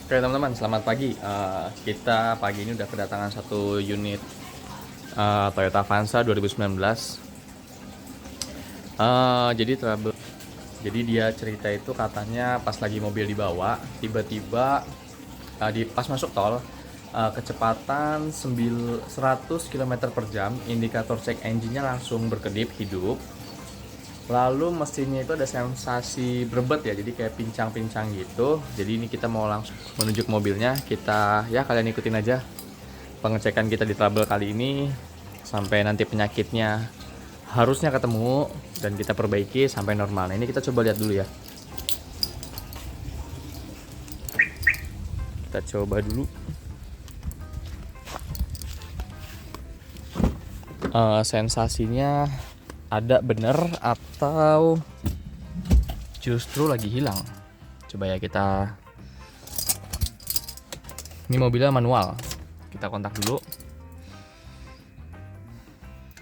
Oke teman-teman, selamat pagi. Kita pagi ini udah kedatangan satu unit Toyota Avanza 2019. Jadi trouble. Jadi dia cerita itu katanya pas lagi mobil dibawa, tiba-tiba di pas masuk tol, kecepatan 100 km per jam, indikator check engine-nya langsung berkedip hidup. Lalu mesinnya itu ada sensasi berbet ya, jadi kayak pincang-pincang gitu. Jadi ini kita mau langsung menuju ke mobilnya. Kita ya kalian ikutin aja pengecekan kita di trouble kali ini sampai nanti penyakitnya harusnya ketemu dan kita perbaiki sampai normal. Nah, ini kita coba lihat dulu ya. Kita coba dulu. Sensasinya ada bener atau justru lagi hilang. Coba ya kita. Ini mobilnya manual. Kita kontak dulu.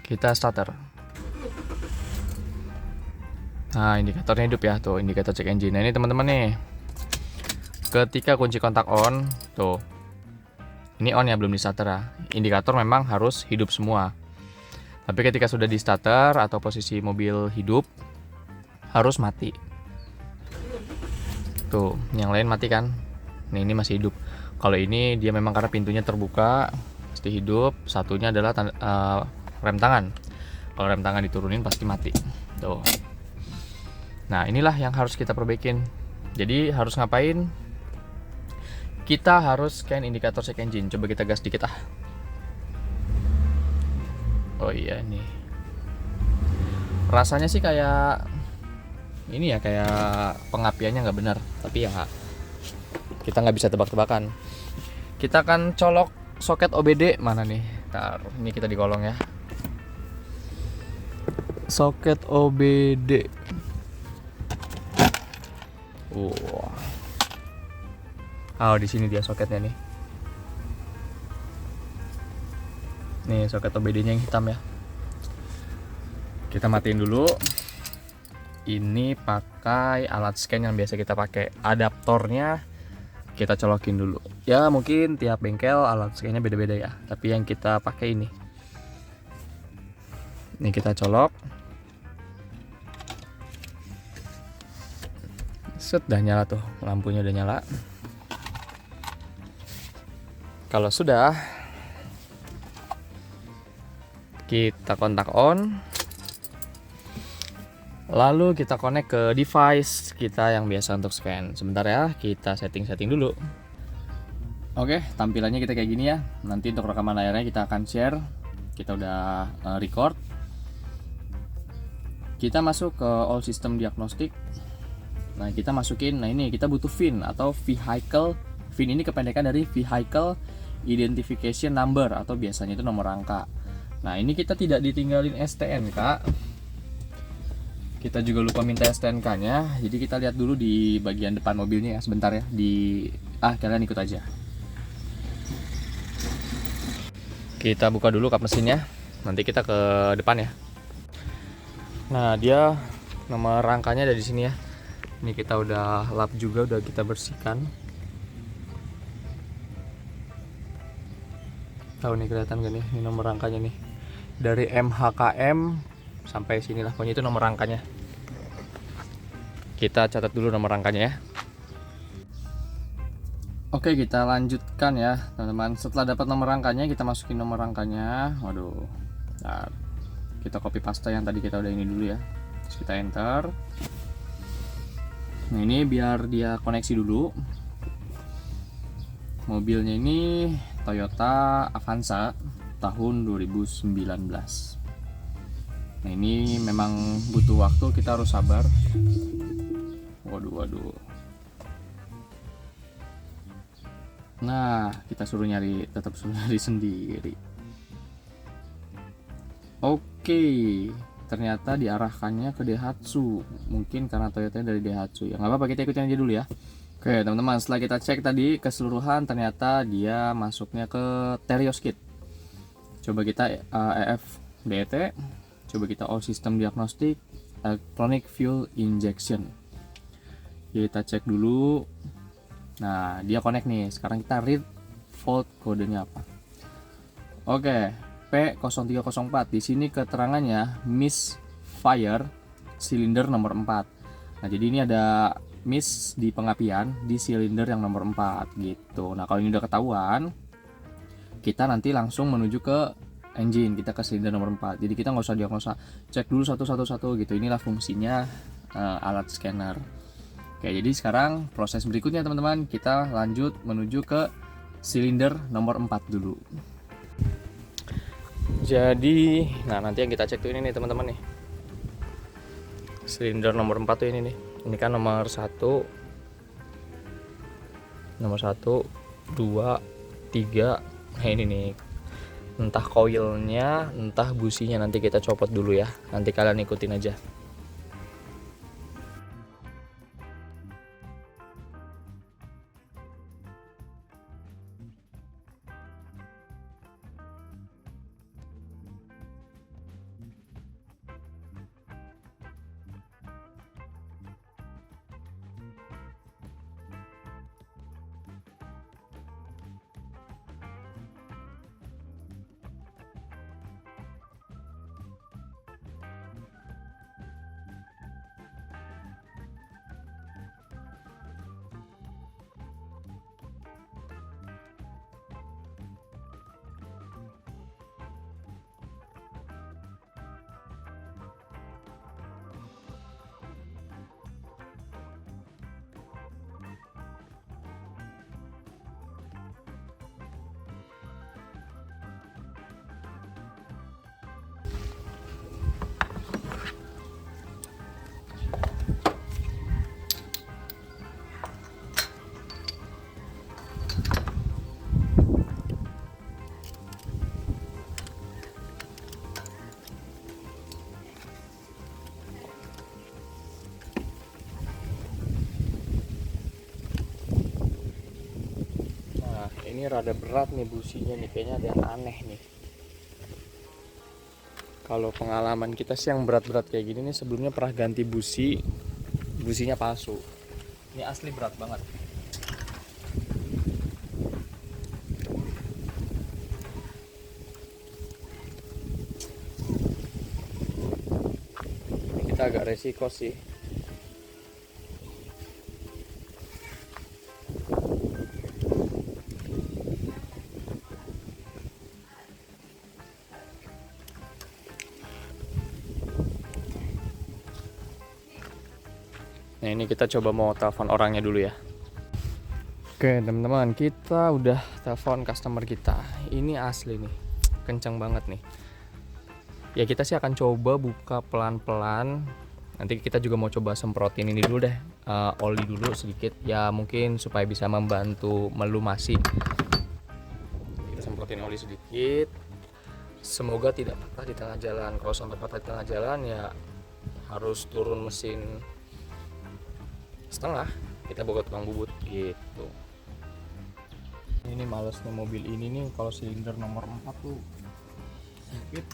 Kita starter. Nah, indikatornya hidup ya, tuh indikator check engine. Nah, ini teman-teman nih. Ketika kunci kontak on, tuh. Ini on ya, belum di starter ya. Indikator memang harus hidup semua. Tapi ketika sudah di starter atau posisi mobil hidup, harus mati. Tuh, yang lain mati kan? Nah, ini masih hidup. Kalau ini dia memang karena pintunya terbuka, pasti hidup. Satunya adalah rem tangan. Kalau rem tangan diturunin pasti mati. Tuh. Nah, inilah yang harus kita perbaikin. Jadi harus ngapain? Kita harus scan indikator check engine. Coba kita gas dikit ah. Oh iya nih. Rasanya sih kayak ini ya, kayak pengapiannya nggak benar. Tapi ya kita nggak bisa tebak-tebakan. Kita akan colok soket OBD mana nih? Ntar, ini kita di kolong ya. Soket OBD. Oh, di sini dia soketnya nih. Nih soket OBD-nya yang hitam ya. Kita matiin dulu. Ini pakai alat scan yang biasa kita pakai. Adaptornya kita colokin dulu. Ya mungkin tiap bengkel alat scan-nya beda-beda ya. Tapi yang kita pakai ini. Ini kita colok. Set, udah nyala tuh. Lampunya udah nyala. Kalau sudah, kita kontak on, lalu kita connect ke device kita yang biasa untuk scan. Sebentar ya, kita setting dulu. Oke, tampilannya kita kayak gini ya. Nanti untuk rekaman layarnya kita akan share. Kita udah record. Kita masuk ke all system diagnostic. Nah, kita masukin, nah ini kita butuh VIN atau vehicle. VIN ini kependekan dari vehicle identification number atau biasanya itu nomor rangka. Nah, ini kita tidak ditinggalin STNK. Kita juga lupa minta STNK-nya. Jadi kita lihat dulu di bagian depan mobilnya ya, sebentar ya. Kalian ikut aja. Kita buka dulu kap mesinnya. Nanti kita ke depan ya. Nah, dia nomor rangkanya ada di sini ya. Ini kita udah lap juga, udah kita bersihkan. Tahu nih, kelihatan gak nih? Ini nomor rangkanya nih. Dari MHKM sampai sinilah, pokoknya itu nomor rangkanya. Kita catat dulu nomor rangkanya ya. Oke, kita lanjutkan ya teman-teman. Setelah dapat nomor rangkanya, kita masukin nomor rangkanya. Waduh. Nah, kita copy paste yang tadi kita udah ini dulu ya. Terus kita enter. Nah, ini biar dia koneksi dulu. Mobilnya ini Toyota Avanza tahun 2019. Nah, ini memang butuh waktu, kita harus sabar. Waduh. Nah, kita tetap suruh nyari sendiri. Oke, ternyata diarahkannya ke Daihatsu. Mungkin karena Toyota dari Daihatsu. Ya nggak apa-apa, kita ikutin aja dulu ya. Oke teman-teman, setelah kita cek tadi keseluruhan, ternyata dia masuknya ke Terios Kit. Coba kita EFBET, coba kita all system diagnostic, electronic fuel injection. Kita cek dulu. Nah, dia connect nih. Sekarang kita read fault kodenya apa. Oke, P0304. Di sini keterangannya misfire silinder nomor 4. Nah, jadi ini ada miss di pengapian di silinder yang nomor 4 gitu. Nah, kalau ini udah ketahuan, kita nanti langsung menuju ke engine, kita ke silinder nomor 4. Jadi kita nggak usah diagnosa, cek dulu satu gitu. Inilah fungsinya alat scanner. Oke, jadi sekarang proses berikutnya teman-teman, kita lanjut menuju ke silinder nomor 4 dulu. Jadi, nah nanti yang kita cek tuh ini nih teman-teman nih. Silinder nomor 4 tuh ini nih. Ini kan nomor 1, 2, 3. Nah ini nih. Entah koilnya, entah businya, nanti kita copot dulu ya. Nanti kalian ikutin aja. Ini rada berat nih businya nih, kayaknya ada yang aneh nih. Kalau pengalaman kita sih yang berat-berat kayak gini nih sebelumnya pernah ganti busi, businya palsu. Ini asli berat banget. Ini kita agak resiko sih. Nah ini kita coba mau telepon orangnya dulu ya. Oke teman-teman, kita udah telepon customer kita. Ini asli nih, kenceng banget nih. Ya kita sih akan coba buka pelan-pelan. Nanti kita juga mau coba semprotin ini dulu deh, oli dulu sedikit. Ya mungkin supaya bisa membantu melumasi. Kita semprotin oli sedikit. Semoga tidak patah di tengah jalan. Kalau sampai patah di tengah jalan ya harus turun mesin setengah, kita bawa tukang bubut gitu. Ini malesnya mobil ini nih, kalau silinder nomor 4 tuh sempit,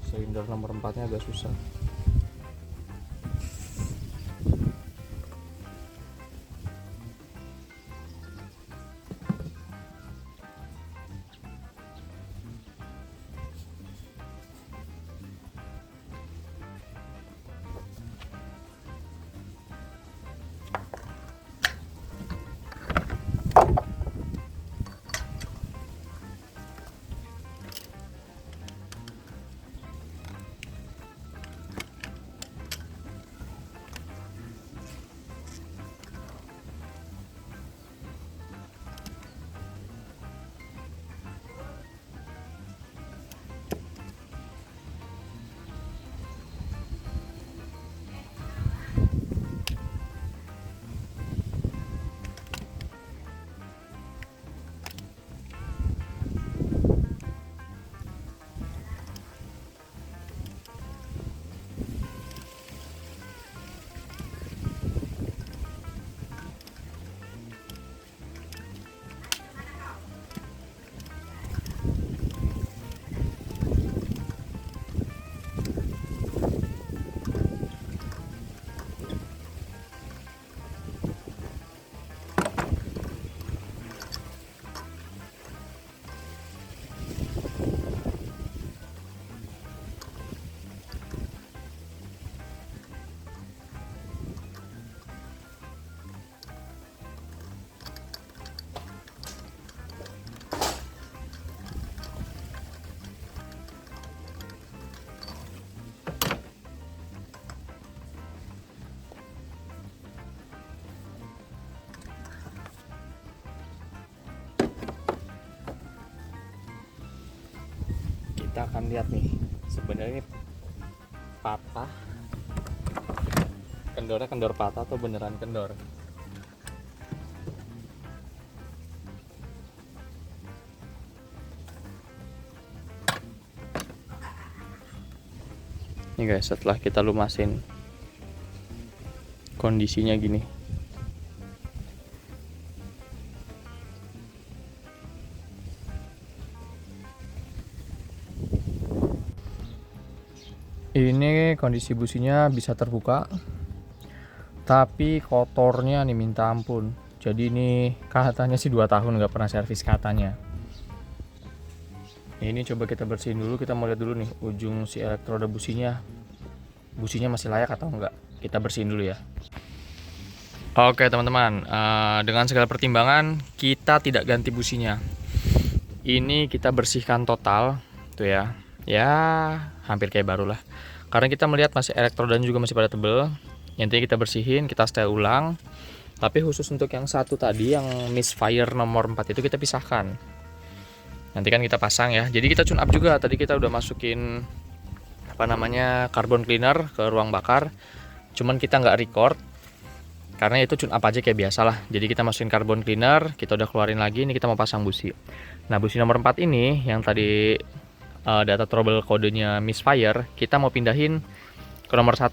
silinder nomor 4 nya agak susah. kita akan lihat nih, sebenarnya ini patah, kendornya kendor patah atau beneran kendor. Nih guys, setelah kita lumasin, kondisinya gini. Ini kondisi businya bisa terbuka, tapi kotornya nih minta ampun. Jadi ini katanya sih 2 tahun nggak pernah servis katanya. Ini coba kita bersihin dulu, kita mau lihat dulu nih ujung si elektroda businya masih layak atau enggak. Kita bersihin dulu ya. Oke teman-teman, dengan segala pertimbangan kita tidak ganti businya. Ini kita bersihkan total tuh ya. Ya hampir kayak baru lah, karena kita melihat masih elektrodanya juga masih pada tebel. Intinya kita bersihin, kita setel ulang. Tapi khusus untuk yang satu tadi, yang misfire nomor 4 itu kita pisahkan. Nanti kan kita pasang ya. Jadi kita tune up juga. Tadi kita udah masukin carbon cleaner ke ruang bakar. Cuman kita nggak record karena itu tune up aja kayak biasa lah. Jadi kita masukin carbon cleaner, kita udah keluarin lagi. Ini kita mau pasang busi. Nah busi nomor 4 ini yang tadi data trouble kodenya misfire, kita mau pindahin ke nomor 1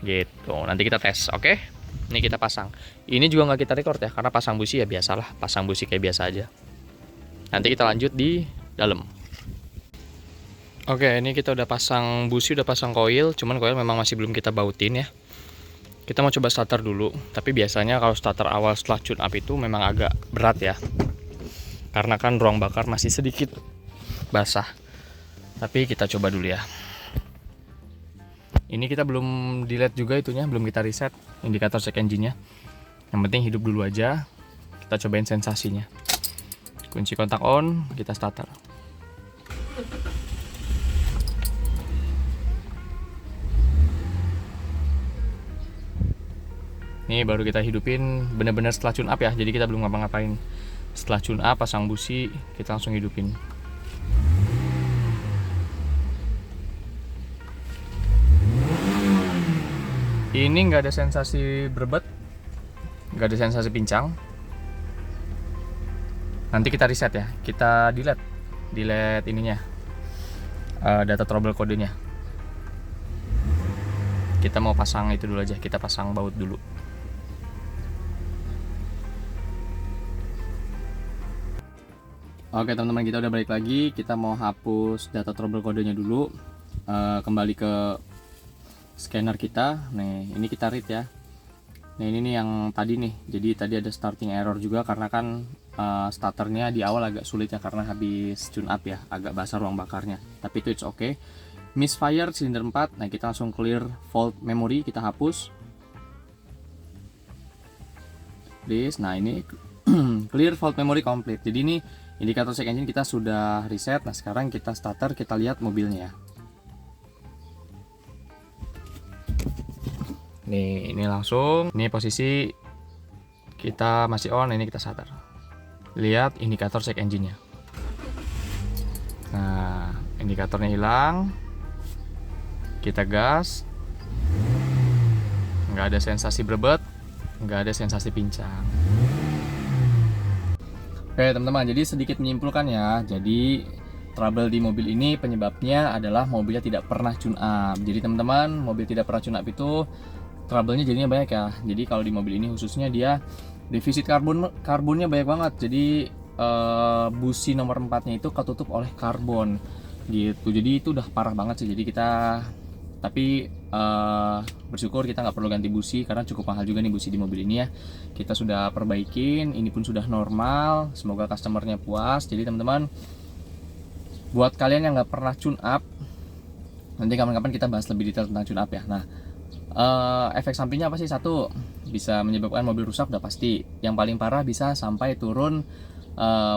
gitu. Nanti kita tes, oke? Ini kita pasang. Ini juga nggak kita record ya, karena pasang busi ya biasalah, pasang busi kayak biasa aja. Nanti kita lanjut di dalam. Oke, ini kita udah pasang busi, udah pasang koil, cuman koil memang masih belum kita bautin ya. Kita mau coba starter dulu, tapi biasanya kalau starter awal setelah tune up itu memang agak berat ya. Karena kan ruang bakar masih sedikit basah. Tapi kita coba dulu ya. Ini kita belum delete juga itunya, belum kita reset indikator check engine-nya. Yang penting hidup dulu aja. Kita cobain sensasinya. Kunci kontak on, kita starter. Ini baru kita hidupin bener-bener setelah tune up ya. Jadi kita belum ngapa-ngapain. Setelah tune up, pasang busi, kita langsung hidupin. Ini nggak ada sensasi berbet, nggak ada sensasi pincang. Nanti kita reset ya, kita delete ininya, data trouble kodenya. Kita mau pasang itu dulu aja, kita pasang baut dulu. Oke teman-teman, kita udah balik lagi. Kita mau hapus data trouble kodenya dulu, kembali ke scanner kita. Nih ini kita read ya. Nah ini nih yang tadi nih, jadi tadi ada starting error juga karena kan starternya di awal agak sulit ya, karena habis tune up ya, agak basah ruang bakarnya. Tapi itu it's okay. Misfire silinder 4. Nah kita langsung clear fault memory, kita hapus please. Nah ini clear fault memory complete. Jadi ini indikator check engine kita sudah reset. Nah sekarang kita starter, kita lihat mobilnya. Nih, ini langsung. Ini posisi kita masih on, ini kita starter. Lihat indikator check engine-nya. Nah, indikatornya hilang. Kita gas. Nggak ada sensasi berbet, nggak ada sensasi pincang. Oke teman-teman, jadi sedikit menyimpulkan ya. Jadi trouble di mobil ini penyebabnya adalah mobilnya tidak pernah tune up. Jadi teman-teman, mobil tidak pernah tune up itu trouble-nya jadinya banyak ya. Jadi kalau di mobil ini khususnya dia defisit karbonnya banyak banget. Jadi busi nomor 4-nya itu ketutup oleh karbon gitu. Jadi itu udah parah banget sih. Jadi kita bersyukur kita nggak perlu ganti busi karena cukup mahal juga nih busi di mobil ini ya. Kita sudah perbaikin, ini pun sudah normal. Semoga customernya puas. Jadi teman-teman, buat kalian yang nggak pernah tune up, nanti kapan-kapan kita bahas lebih detail tentang tune up ya. Nah, efek sampingnya apa sih? Satu, bisa menyebabkan mobil rusak udah pasti. Yang paling parah bisa sampai turun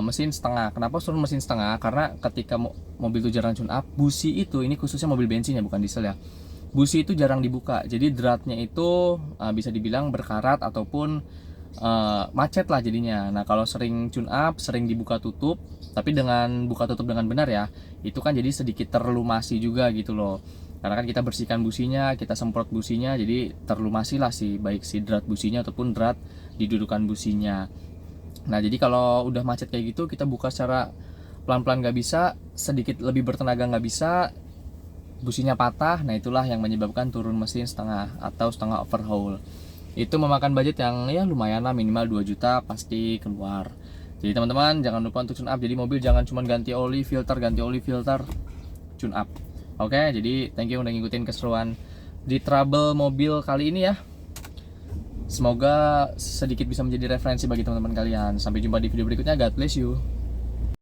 mesin setengah. Kenapa turun mesin setengah? Karena ketika mobil itu jarang tune up, busi itu, ini khususnya mobil bensin ya, bukan diesel ya, busi itu jarang dibuka. Jadi dratnya itu bisa dibilang berkarat ataupun macet lah jadinya. Nah kalau sering tune up, sering dibuka tutup, tapi dengan buka tutup dengan benar ya, itu kan jadi sedikit terlumasi juga gitu loh. Karena kan kita bersihkan businya, kita semprot businya, jadi terlumasi lah sih, baik si drat businya ataupun drat di dudukan businya. Nah jadi kalau udah macet kayak gitu, kita buka secara pelan-pelan nggak bisa, sedikit lebih bertenaga nggak bisa, businya patah. Nah itulah yang menyebabkan turun mesin setengah atau setengah overhaul. Itu memakan budget yang ya lumayan lah, minimal 2 juta pasti keluar. Jadi teman-teman jangan lupa untuk tune up. Jadi mobil jangan cuma ganti oli filter, tune up. Oke, jadi thank you udah ngikutin keseruan di trouble mobil kali ini ya. Semoga sedikit bisa menjadi referensi bagi teman-teman kalian. Sampai jumpa di video berikutnya. God bless you.